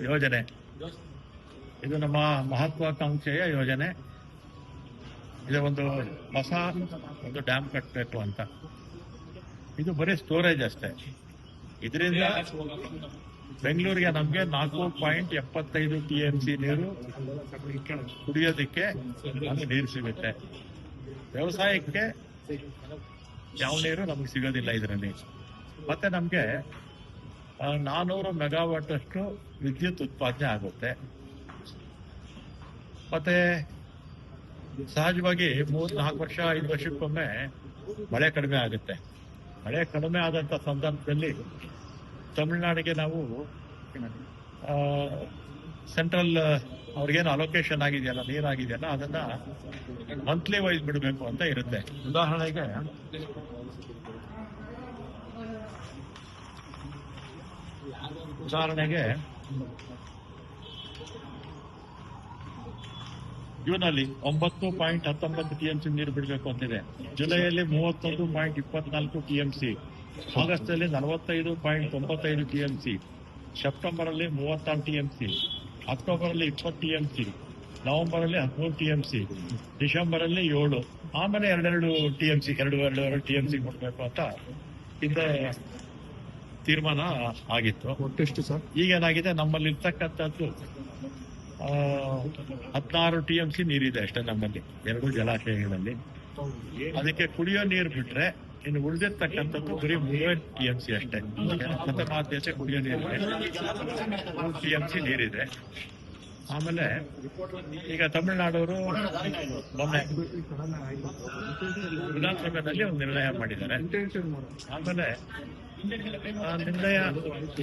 ಯೋಜನೆ. ಇದು ನಮ್ಮ ಮಹತ್ವಾಕಾಂಕ್ಷೆಯ ಯೋಜನೆ. ಇದು ಒಂದು ಹೊಸ ಒಂದು ಡ್ಯಾಮ್ ಕಟ್ಟಬೇಕು ಅಂತ. ಇದು ಬರೀ ಸ್ಟೋರೇಜ್ ಅಷ್ಟೇ. ಇದರಿಂದ ಬೆಂಗಳೂರಿಗೆ ನಮಗೆ 4.75 TMC ನೀರು ಕುಡಿಯೋದಕ್ಕೆ ನಮಗೆ ನೀರು ಸಿಗುತ್ತೆ. ವ್ಯವಸಾಯಕ್ಕೆ ಯಾವ ನೀರು ನಮಗೆ ಸಿಗೋದಿಲ್ಲ ಇದರಲ್ಲಿ. ಮತ್ತೆ ನಮಗೆ 400 ಮೆಗಾವಾಟ್ ಅಷ್ಟು ವಿದ್ಯುತ್ ಉತ್ಪಾದನೆ ಆಗುತ್ತೆ. ಮತ್ತೆ ಸಹಜವಾಗಿ 3-4 ವರ್ಷ 5 ವರ್ಷಕ್ಕೊಮ್ಮೆ ಮಳೆ ಕಡಿಮೆ ಆಗುತ್ತೆ. ಮಳೆ ಕಡಿಮೆ ಆದಂಥ ಸಂದರ್ಭದಲ್ಲಿ ತಮಿಳುನಾಡಿಗೆ ನಾವು ಸೆಂಟ್ರಲ್ ಅವ್ರಿಗೇನು ಅಲೋಕೇಶನ್ ಆಗಿದೆಯಲ್ಲ, ನೀರಾಗಿದೆಯಲ್ಲ, ಅದನ್ನ ಮಂತ್ಲಿ ವೈಸ್ ಬಿಡಬೇಕು ಅಂತ ಇರುತ್ತೆ. ಉದಾಹರಣೆಗೆ ಜೂನಲ್ಲಿ 9.19 TMC ನೀರು ಬಿಡಬೇಕು ಅಂತಿದೆ. ಜುಲೈಯಲ್ಲಿ 31.24 TMC, ಆಗಸ್ಟ್ ಅಲ್ಲಿ 45.95 TMC, ಸೆಪ್ಟೆಂಬರ್ ಅಲ್ಲಿ 36 TMC, ಅಕ್ಟೋಬರ್ ಅಲ್ಲಿ 20 TMC, ನವೆಂಬರ್ ಅಲ್ಲಿ 13 TMC, ಡಿಸೆಂಬರ್ ಅಲ್ಲಿ 7, ಆಮೇಲೆ 2 TMC ಕೊಡಬೇಕು ಅಂತ ಹಿಂದೆ ತೀರ್ಮಾನ ಆಗಿತ್ತು. ಒಟ್ಟೆಷ್ಟು ಸರ್? ಈಗೇನಾಗಿದೆ, ನಮ್ಮಲ್ಲಿ ಇರ್ತಕ್ಕಂಥದ್ದು 16 TMC ನೀರಿದೆ ಅಷ್ಟೇ ನಮ್ಮಲ್ಲಿ, 2 ಜಲಾಶಯಗಳಲ್ಲಿ. ಅದಕ್ಕೆ ಕುಡಿಯೋ ನೀರು ಬಿಟ್ರೆ ಇನ್ನು ಉಳಿದಿರ್ತಕ್ಕಂಥದ್ದು ಬರೀ 3 TMC ಅಷ್ಟೇ. ಪ್ರಥಮಾದ್ಯತೆ ಕುಡಿಯೋ ನೀರಿಗೆ 3 TMC ನೀರಿದೆ. ಆಮೇಲೆ ಈಗ ತಮಿಳುನಾಡವರು ಮೊನ್ನೆ ವಿಧಾನಸಭೆಯಲ್ಲಿ ಒಂದು ನಿರ್ಣಯ ಮಾಡಿದ್ದಾರೆ. ಆಮೇಲೆ ನಿರ್ಣಯ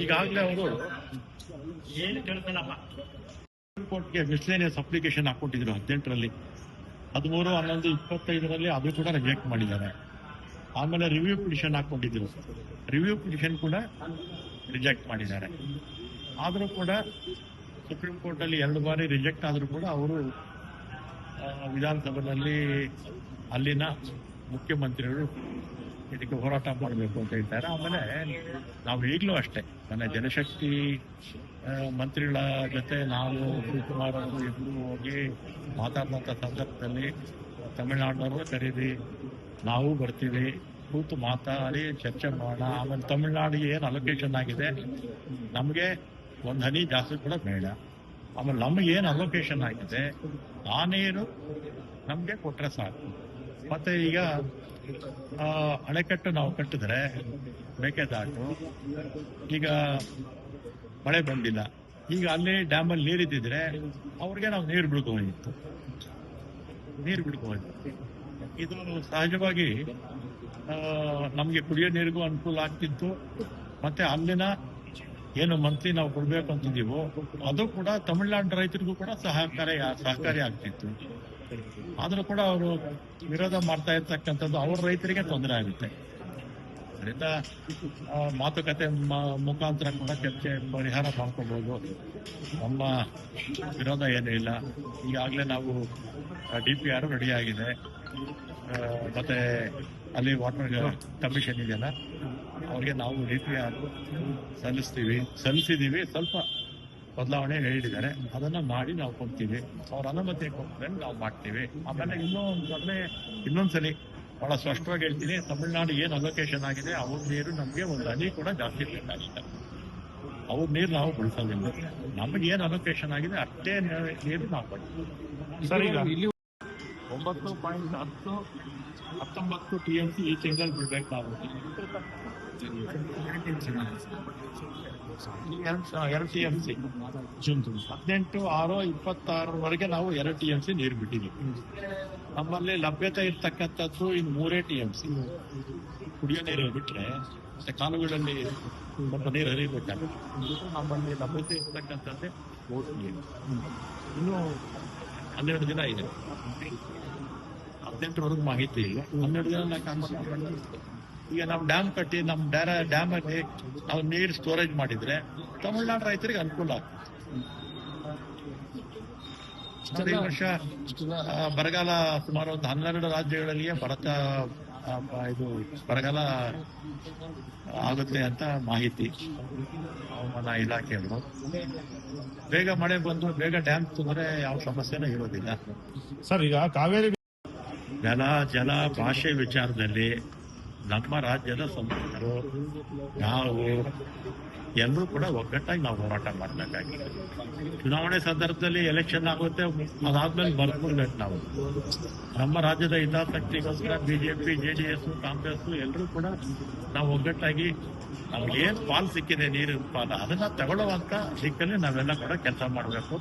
ಈಗಾಗಲೇ ಅವರು ಕೋರ್ಟ್ಗೆ ಮಿಸ್ಲೇನಿಯಸ್ ಅಪ್ಲಿಕೇಶನ್ ಹಾಕೊಂಡಿದ್ರು 18ರಲ್ಲಿ, 13, 11, 25ರಲ್ಲಿ ಅದು ಕೂಡ ರಿಜೆಕ್ಟ್ ಮಾಡಿದ್ದಾರೆ. ಆಮೇಲೆ ರಿವ್ಯೂ ಪಿಟಿಷನ್ ಹಾಕೊಂಡಿದ್ರು, ರಿವ್ಯೂ ಪಿಟಿಷನ್ ಕೂಡ ರಿಜೆಕ್ಟ್ ಮಾಡಿದ್ದಾರೆ. ಆದರೂ ಕೂಡ ಸುಪ್ರೀಂ ಕೋರ್ಟಲ್ಲಿ 2 ಬಾರಿ ರಿಜೆಕ್ಟ್ ಆದರೂ ಕೂಡ ಅವರು ವಿಧಾನಸಭೆಯಲ್ಲಿ ಅಲ್ಲಿನ ಮುಖ್ಯಮಂತ್ರಿಗಳು ಇದಕ್ಕೆ ಹೋರಾಟ ಮಾಡಬೇಕು ಅಂತ ಹೇಳ್ತಾರೆ. ಆಮೇಲೆ ನಾವು ಈಗಲೂ ಅಷ್ಟೇ, ನನ್ನ ಜಲಶಕ್ತಿ ಮಂತ್ರಿಗಳ ಜೊತೆ ನಾವು ಶಿವಕುಮಾರ್ ಅವರು ಇಬ್ಬರು ಹೋಗಿ ಮಾತಾಡಿದಂಥ ಸಂದರ್ಭದಲ್ಲಿ ತಮಿಳುನಾಡಿನವರು ಕರೀರಿ, ನಾವು ಬರ್ತೀವಿ, ಕೂತು ಮಾತಾಡಿ ಚರ್ಚೆ ಮಾಡೋಣ. ಆಮೇಲೆ ತಮಿಳುನಾಡಿಗೆ ಏನು ಅಲೋಕೇಶನ್ ಆಗಿದೆ ನಮಗೆ 1 ಹನಿ ಜಾಸ್ತಿ ಕೂಡ ಬೇಡ. ಆಮೇಲೆ ನಮಗೆ ಏನು ಅಲೋಕೇಶನ್ ಆಗಿದೆ ಆ ನೀರು ನಮಗೆ ಕೊಟ್ಟರೆ ಸಾಕು. ಮತ್ತೆ ಈಗ ಅಣೆಕಟ್ಟು ನಾವು ಕಟ್ಟಿದ್ರೆ ಮೇಕೆದಾಟು, ಈಗ ಮಳೆ ಬಂದಿಲ್ಲ, ಈಗ ಅಲ್ಲಿ ಡ್ಯಾಮಲ್ಲಿ ನೀರಿದ್ದಿದ್ರೆ ಅವ್ರಿಗೆ ನಾವು ನೀರು ಬಿಡ್ಕೋಗಿತ್ತು. ಇದು ಸಹಜವಾಗಿ ನಮಗೆ ಕುಡಿಯೋ ನೀರಿಗೂ ಅನುಕೂಲ ಆಗ್ತಿತ್ತು. ಮತ್ತೆ ಅಲ್ಲಿನ ಏನು ಮಂತ್ಲಿ ನಾವು ಕೊಡ್ಬೇಕು ಅಂತಿದ್ದೀವೋ ಅದು ಕೂಡ ತಮಿಳುನಾಡು ರೈತರಿಗೂ ಕೂಡ ಸಹಕಾರಿ ಆಗ್ತಿತ್ತು. ಆದರೂ ಕೂಡ ಅವರು ವಿರೋಧ ಮಾಡ್ತಾ ಇರ್ತಕ್ಕಂಥದ್ದು ಅವ್ರ ರೈತರಿಗೆ ತೊಂದರೆ ಆಗುತ್ತೆ. ಅದರಿಂದ ಮಾತುಕತೆ ಮುಖಾಂತರ ಕೂಡ ಚರ್ಚೆ ಪರಿಹಾರ ಮಾಡ್ಕೋಬಹುದು. ನಮ್ಮ ವಿರೋಧ ಏನೂ ಇಲ್ಲ. ಈಗಾಗಲೇ ನಾವು DPR ರೆಡಿ ಆಗಿದೆ. ಮತ್ತೆ ಅಲ್ಲಿ ವಾಟರ್ ಕಮಿಷನ್ ಇದೆಯಲ್ಲ, ಅವ್ರಿಗೆ ನಾವು DPR ಸಲ್ಲಿಸಿದ್ದೀವಿ. ಸ್ವಲ್ಪ ಬದಲಾವಣೆ ಹೇಳಿದ್ದಾರೆ, ಅದನ್ನ ಮಾಡಿ ನಾವು ಕೊಡ್ತೀವಿ. ಅವ್ರ ಅನುಮತಿ ಕೊಟ್ಟರೆ ನಾವು ಮಾಡ್ತೀವಿ. ಆಮೇಲೆ ಇನ್ನೊಂದ್ಸಲಿ ಬಹಳ ಸ್ಪಷ್ಟವಾಗಿ ಹೇಳ್ತೀನಿ, ತಮಿಳುನಾಡು ಏನು ಅಲೋಕೇಶನ್ ಆಗಿದೆ ಅವ್ರ ನೀರು ನಮಗೆ 1 ಹನಿ ಕೂಡ ಜಾಸ್ತಿ ಬೇಕಾಗಿಲ್ಲ. ಅವ್ರ ನೀರು ನಾವು ಬಳಸೋದಿಲ್ಲ. ನಮಗೆ ಏನು ಅಲೋಕೇಶನ್ ಆಗಿದೆ ಅಷ್ಟೇ ನೀರು ನಾವು ಬಳಸ್ತೀವಿ. ಸರ್, ಈಗ 9.19 TMC ಈ ತಿಂಗಳು ಬಿಡ್ಬೇಕು ನಾವು. 2 TMC ಜೂನ್ 18/6/26 ನಾವು 2 TMC ನೀರು ಬಿಟ್ಟಿದ್ದೀವಿ. ನಮ್ಮಲ್ಲಿ ಲಭ್ಯತೆ ಇರ್ತಕ್ಕಂಥದ್ದು ಇನ್ನು 3 TMC ಕುಡಿಯೋ ನೀರು ಬಿಟ್ರೆ ಮತ್ತೆ ಕಾಲುಗಳಲ್ಲಿ ಸ್ವಲ್ಪ ನೀರು ಹರಿಬೇಕಾಗುತ್ತೆ. ನಮ್ಮಲ್ಲಿ ಲಭ್ಯತೆ ಇರ್ತಕ್ಕಂಥದ್ದೇ 3 TMC. ಇನ್ನೂ 12 ದಿನ ಇದೆ. 18ರವರೆಗೂ ಮಾಹಿತಿ ಇಲ್ಲ. 12 ದಿನ ಈಗ ನಾವು ಡ್ಯಾಮ್ ಕಟ್ಟಿ ನಮ್ಮ ಡ್ಯಾಮಲ್ಲಿ ನಾವು ನೀರು ಸ್ಟೋರೇಜ್ ಮಾಡಿದ್ರೆ ತಮಿಳುನಾಡು ರೈತರಿಗೆ ಅನುಕೂಲ ಆಗ್ತದೆ. ಈ ವರ್ಷ ಬರಗಾಲ ಸುಮಾರು ಒಂದು 12 ರಾಜ್ಯಗಳಲ್ಲಿಯೇ ಇದು ಬರಗಾಲ ಆಗುತ್ತೆ ಅಂತ ಮಾಹಿತಿ ಹವಾಮಾನ ಇಲಾಖೆಯವರು. ಬೇಗ ಮಳೆ ಬಂದು ಬೇಗ ಡ್ಯಾಮ್ ತುಂಬಿದ್ರೆ ಯಾವ ಸಮಸ್ಯೆನೂ ಇರೋದಿಲ್ಲ ಸರ್. ಈಗ ಕಾವೇರಿ ನೆಲ ಜಲ ಭಾಷೆ ವಿಚಾರದಲ್ಲಿ ನಮ್ಮ ರಾಜ್ಯದ ಸಂಸದರು ನಾವು ಎಲ್ಲರೂ ಕೂಡ ಒಗ್ಗಟ್ಟಾಗಿ ನಾವು ಹೋರಾಟ ಮಾಡಬೇಕಾಗಿದೆ. ಚುನಾವಣೆ ಸಂದರ್ಭದಲ್ಲಿ ಎಲೆಕ್ಷನ್ ಆಗುತ್ತೆ, ಅದಾದ್ಮೇಲೆ ಬರ್ಕೊಳ್ಬೇಕು. ನಾವು ನಮ್ಮ ರಾಜ್ಯದ ಹಿತಾಸಕ್ತಿಗೋಸ್ಕರ ಬಿಜೆಪಿ, JDS, ಕಾಂಗ್ರೆಸ್ ಎಲ್ಲರೂ ಕೂಡ ನಾವು ಒಗ್ಗಟ್ಟಾಗಿ ನಮ್ಗೇನು ಪಾಲ್ ಸಿಕ್ಕಿದೆ, ನೀರಿನ ಪಾಲ, ಅದನ್ನ ತಗೊಳ್ಳುವಂತ ದಿಕ್ಕಲ್ಲಿ ನಾವೆಲ್ಲ ಕೂಡ ಕೆಲಸ ಮಾಡಬೇಕು.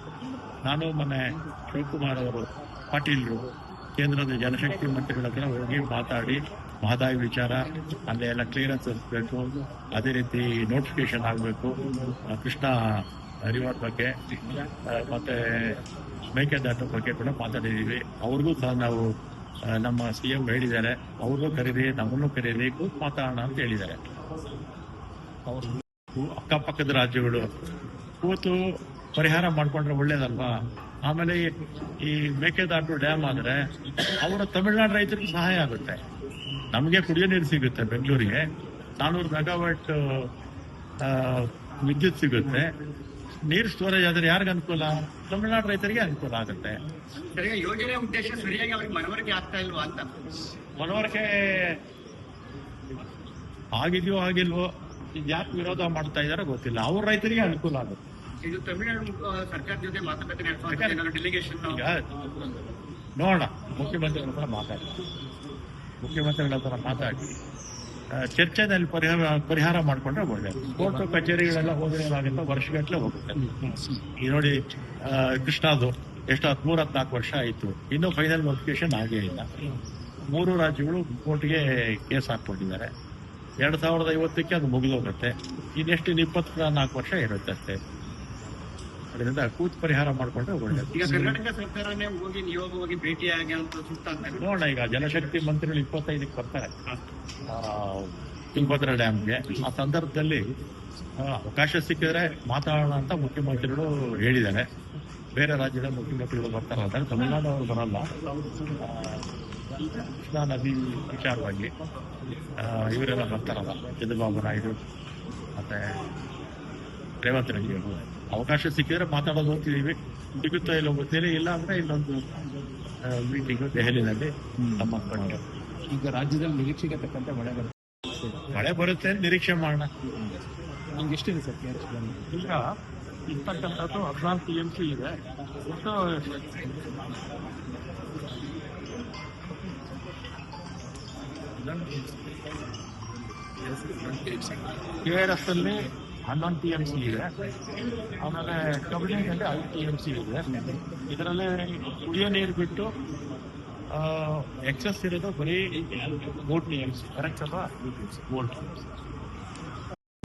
ನಾನು ಮೊನ್ನೆ ಶಿವಕುಮಾರ್ ಅವರು ಪಾಟೀಲ್ರು ಕೇಂದ್ರದ ಜಲಶಕ್ತಿ ಮಂತ್ರಿಗಳ ಹತ್ರ ಹೋಗಿ ಮಾತಾಡಿ ಮಹದಾಯಿ ವಿಚಾರ ಅಲ್ಲೇ ಎಲ್ಲ ಕ್ಲಿಯರೆನ್ಸ್ ಇರಬೇಕು, ಅದೇ ರೀತಿ ನೋಟಿಫಿಕೇಶನ್ ಆಗಬೇಕು, ಕೃಷ್ಣ ರಿವರ್ ಬಗ್ಗೆ ಮತ್ತೆ ಮೇಕೆದಾಟು ಬಗ್ಗೆ ಕೂಡ ಮಾತಾಡಿದ್ದೀವಿ. ಅವ್ರಿಗೂ ಸಹ ನಾವು ನಮ್ಮ CM ಹೇಳಿದ್ದಾರೆ, ಅವ್ರಿಗೂ ಕರೀರಿ, ನಮ್ಮನ್ನು ಕರೀರಿ, ಕೂತ್ ಮಾತಾಡೋಣ ಅಂತ ಹೇಳಿದ್ದಾರೆ. ಅವರು ಅಕ್ಕಪಕ್ಕದ ರಾಜ್ಯಗಳು ಕೂತು ಪರಿಹಾರ ಮಾಡ್ಕೊಂಡ್ರೆ ಒಳ್ಳೇದಲ್ವಾ? ಆಮೇಲೆ ಈ ಮೇಕೆದಾಟು ಡ್ಯಾಮ್ ಆದ್ರೆ ಅವರ ತಮಿಳುನಾಡು ರೈತರಿಗೆ ಸಹಾಯ ಆಗುತ್ತೆ, ನಮಗೆ ಕುಡಿಯೋ ನೀರು ಸಿಗುತ್ತೆ. ಬೆಂಗಳೂರಿಗೆ 400 ಮೆಗಾವಾಟ್ ವಿದ್ಯುತ್ ಸಿಗುತ್ತೆ. ನೀರು ಸ್ಟೋರೇಜ್ ಆದ್ರೆ ಯಾರಿಗೆ ಅನುಕೂಲ? ತಮಿಳುನಾಡು ರೈತರಿಗೆ ಅನುಕೂಲ ಆಗುತ್ತೆ. ಯೋಜನೆ ಉದ್ದೇಶ ಸರಿಯಾಗಿ ಅವ್ರಿಗೆ ಮನವರಿಕೆ ಆಗ್ತಾ ಇಲ್ವಾ ಅಂತ. ಮನವರಿಕೆ ಆಗಿದೆಯೋ ಆಗಿಲ್ವೋ, ಯಾಕೆ ವಿರೋಧ ಮಾಡ್ತಾ ಇದಾರೋ ಗೊತ್ತಿಲ್ಲ. ಅವ್ರ ರೈತರಿಗೆ ಅನುಕೂಲ ಆಗುತ್ತೆ. ಇದು ತಮಿಳುನಾಡು ಸರ್ಕಾರದ ಜೊತೆ ಮಾತುಕತೆ ಡೆಲಿಗೇಷನ್ ಈಗ ನೋಡೋಣ, ಮುಖ್ಯಮಂತ್ರಿಗಳ ಹತ್ರ ಮಾತಾಡಿ ಚರ್ಚೆನಲ್ಲಿ ಪರಿಹಾರ ಮಾಡ್ಕೊಂಡ್ರೆ ಒಳ್ಳೇದು. ಕೋರ್ಟ್ ಕಚೇರಿಗಳೆಲ್ಲ ಹೋದ್ರೆ ಏನಾಗುತ್ತೆ, ವರ್ಷಗಟ್ಟಲೆ ಹೋಗುತ್ತೆ. ಈ ನೋಡಿ ಕೃಷ್ಣದು ಎಷ್ಟು 13-14 ವರ್ಷ ಆಯಿತು, ಇನ್ನೂ ಫೈನಲ್ ನೋಟಿಫಿಕೇಶನ್ ಆಗೇ ಇಲ್ಲ. 3 ರಾಜ್ಯಗಳು ಕೋರ್ಟ್ಗೆ ಕೇಸ್ ಹಾಕೊಂಡಿದ್ದಾರೆ. 2050ಕ್ಕೆ ಅದು ಮುಗಿದೋಗುತ್ತೆ. ಇನ್ನೆಷ್ಟು 24 ವರ್ಷ ಇರುತ್ತೆ ಅಷ್ಟೇ. ಅದರಿಂದ ಕೂತ್ ಪರಿಹಾರ ಮಾಡ್ಕೊಂಡ್ರೆ ಒಳ್ಳೇದು. ಈಗ ಕರ್ನಾಟಕ ಸರ್ಕಾರನೇ ಹೋಗಿ ನಿಯೋಗವಾಗಿ ಭೇಟಿಯಾಗಿ ಅಂತ ಸುತ್ತ ನೋಡೋಣ. ಈಗ ಜಲಶಕ್ತಿ ಮಂತ್ರಿಗಳು 25ಕ್ಕೆ ಬರ್ತಾರೆ ತುಂಗಭದ್ರಾ ಡ್ಯಾಮ್ಗೆ. ಆ ಸಂದರ್ಭದಲ್ಲಿ ಅವಕಾಶ ಸಿಕ್ಕಿದ್ರೆ ಮಾತಾಡೋಣ ಅಂತ ಮುಖ್ಯಮಂತ್ರಿಗಳು ಹೇಳಿದ್ದಾರೆ. ಬೇರೆ ರಾಜ್ಯದ ಮುಖ್ಯಮಂತ್ರಿಗಳು ಬರ್ತಾರೆ, ತಮಿಳುನಾಡು ಅವರು ಬರಲ್ಲ. ಕೃಷ್ಣಾ ನದಿ ವಿಚಾರವಾಗಿ ಇವರೆಲ್ಲ ಬರ್ತಾರಲ್ಲ, ಚಂದ್ರಬಾಬು ನಾಯ್ಡು ಮತ್ತೆ ರೇವಂತ್ ರೆಡ್ಡಿ ಅವರು. ಅವಕಾಶ ಸಿಕ್ಕಿದ್ರೆ ಮಾತಾಡೋದು ಹೋಗ್ತಿದೀವಿ. ಸಿಗುತ್ತಾ ಇಲ್ಲ ಗೊತ್ತಿಲ್ಲ, ಇಲ್ಲ ಅಂದ್ರೆ ಇನ್ನೊಂದು ಮೀಟಿಂಗು ದೆಹಲಿನಲ್ಲಿ ನಮ್ಮ ಕಂಡು. ಈಗ ರಾಜ್ಯದಲ್ಲಿ ನಿರೀಕ್ಷೆಗೆ ತಕ್ಕಂತೆ ಮಳೆ ಬರುತ್ತೆ ನಿರೀಕ್ಷೆ ಮಾಡೋಣ. ನಿಮ್ಗೆ ಎಷ್ಟಿದೆ ಸರ್? ಈಗ ಇರ್ತಕ್ಕಂಥದ್ದು 14 TMC ಇದೆ. ಒಟ್ಟು KRS ಅಲ್ಲಿ 11 TMC ಇದೆ. ಆಮೇಲೆ ಕಬಿನಿಯಲ್ಲಿ 5 TMC ಇದೆ. ಇದರಲ್ಲಿ ಕುಡಿಯೋ ನೀರು ಬಿಟ್ಟು ಎಕ್ಸಸ್ ಇರೋದು ಬರೀ 3 TMC. ಕರೆಕ್ಟ್ ಅಲ್ವಾ? 3 TMC.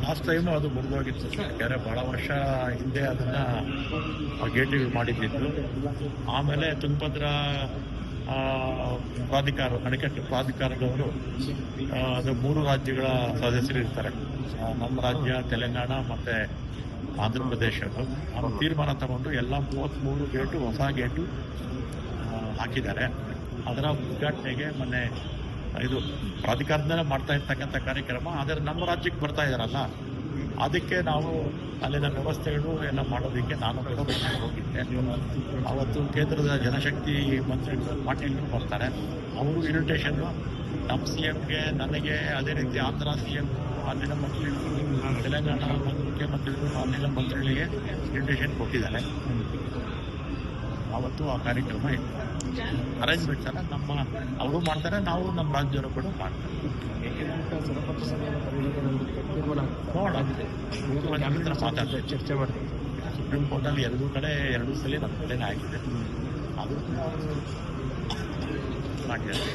ಲಾಸ್ಟ್ ಟೈಮು ಅದು ಮುರಿದೋಗಿತ್ತು. ಯಾಕಂದರೆ ಬಹಳ ವರ್ಷ ಹಿಂದೆ ಅದನ್ನ ಗೇಟಿಗೆ ಮಾಡಿದ್ದಿದ್ದು. ಆಮೇಲೆ ತುಂಗಭದ್ರಾ ಪ್ರಾಧಿಕಾರ, ಅಣೆಕಟ್ಟು ಪ್ರಾಧಿಕಾರದವರು ಅದು 3 ರಾಜ್ಯಗಳ ಸದಸ್ಯರು ಇರ್ತಾರೆ. ನಮ್ಮ ರಾಜ್ಯ, ತೆಲಂಗಾಣ ಮತ್ತೆ ಆಂಧ್ರ ಪ್ರದೇಶದ್ದು. ಅವರು ತೀರ್ಮಾನ ತಗೊಂಡು ಎಲ್ಲ 33 ಗೇಟು ಹೊಸ ಗೇಟು ಹಾಕಿದ್ದಾರೆ. ಅದರ ಉದ್ಘಾಟನೆಗೆ ಮೊನ್ನೆ ಇದು ಪ್ರಾಧಿಕಾರದಿಂದಲೇ ಮಾಡ್ತಾ ಇರ್ತಕ್ಕಂಥ ಕಾರ್ಯಕ್ರಮ. ಆದರೆ ನಮ್ಮ ರಾಜ್ಯಕ್ಕೆ ಬರ್ತಾ ಇದ್ದಾರಲ್ಲ, ಅದಕ್ಕೆ ನಾವು ಅಲ್ಲಿನ ವ್ಯವಸ್ಥೆಗಳು ಎಲ್ಲ ಮಾಡೋದಕ್ಕೆ ನಾನು ಕೂಡ ಹೋಗಿದ್ದೆ. ಅವತ್ತು ಕೇಂದ್ರದ ಜಲಶಕ್ತಿ ಮಂತ್ರಿಗಳು ಪಾಟೀಲ್ ಬರ್ತಾರೆ. ಅವರು ಇನ್ವಿಟೇಷನ್ನು ನಮ್ಮ CMಗೆ, ನನಗೆ, ಅದೇ ರೀತಿ ಆಂಧ್ರ CM, ಅಲ್ಲಿನ ಮಂತ್ರಿಗಳು, ತೆಲಂಗಾಣ ಮುಖ್ಯಮಂತ್ರಿಗಳು, ಅಲ್ಲಿನ ಮಂತ್ರಿಗಳಿಗೆ ಇನ್ವಿಟೇಷನ್ ಕೊಟ್ಟಿದ್ದಾರೆ. ಅವತ್ತು ಆ ಕಾರ್ಯಕ್ರಮ ಅರೇಂಜ್ಮೆಂಟ್ಸ್ ಎಲ್ಲ ನಮ್ಮ ಅವರು ಮಾಡ್ತಾರೆ, ನಾವು ನಮ್ಮ ರಾಜ್ಯವರು ಕೂಡ ಮಾಡ್ತಾರೆ. ನೋಡೋಣ, ಮಾತಾಡ್ತಾರೆ, ಚರ್ಚೆ ಮಾಡ್ತೀವಿ. ಸುಪ್ರೀಂ ಕೋರ್ಟಲ್ಲಿ 2 ಕಡೆ 2 ಸಲ ನಮ್ಮ ಕಡೆನೇ ಆಗಿದೆ. ಅದು ಮಾಡಿದ್ದಾರೆ.